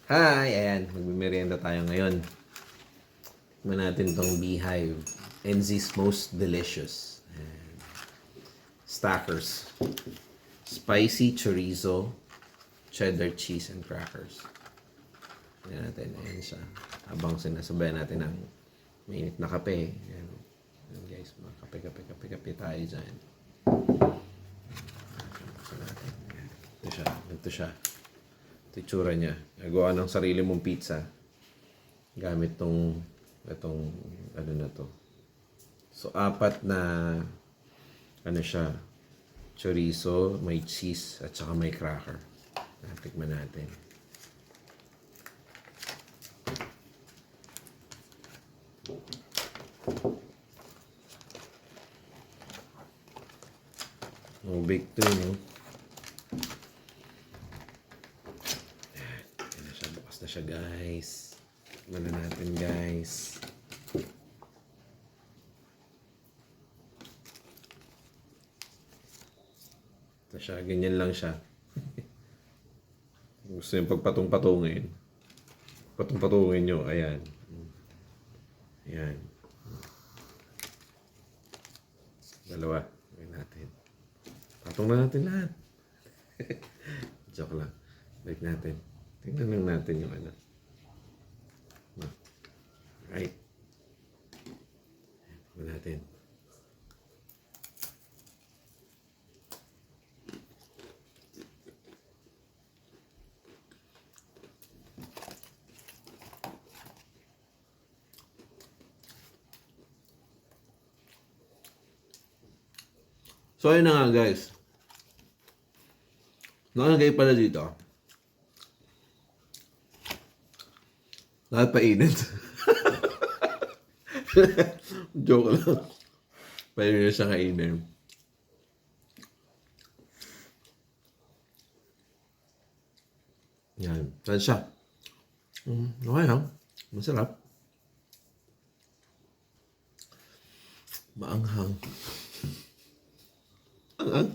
Hi! Ayan, magmimerienda tayo ngayon. Tignan natin tong Beehive. NZ's Most Delicious. Ayan. Stackers. Spicy chorizo, cheddar cheese, and crackers. Tignan natin. Ayan siya. Habang sinasabayan natin ng mainit na kape. Ayan. Ayan guys, mga kape tayo dyan. Buksan natin. Ayan. Ito siya. Ito siya. Itsura niya. Nagawa ng sarili mong pizza. Gamit itong ano na to. So, 4 na ano siya. Chorizo, may cheese, at saka may cracker. Tikman natin. Oh, bake to, no? Na siya guys. Tignan na natin guys. Ito siya. Ganyan lang siya. Gusto yung pagpatong-patungin. Patong-patungin nyo. Ayan. Ayan. Dalawa. Ayan natin. Patong na natin lahat. Joke lang. Balik natin. Tingnan lang natin yung ano. Right. Tingnan natin. So, ayun na nga guys. Nakalagay pala dito. Painit. Joke lang. Pwede na siya kainin. Yan. Saan siya? Okay lang. Masarap. Maanghang. Maanghang.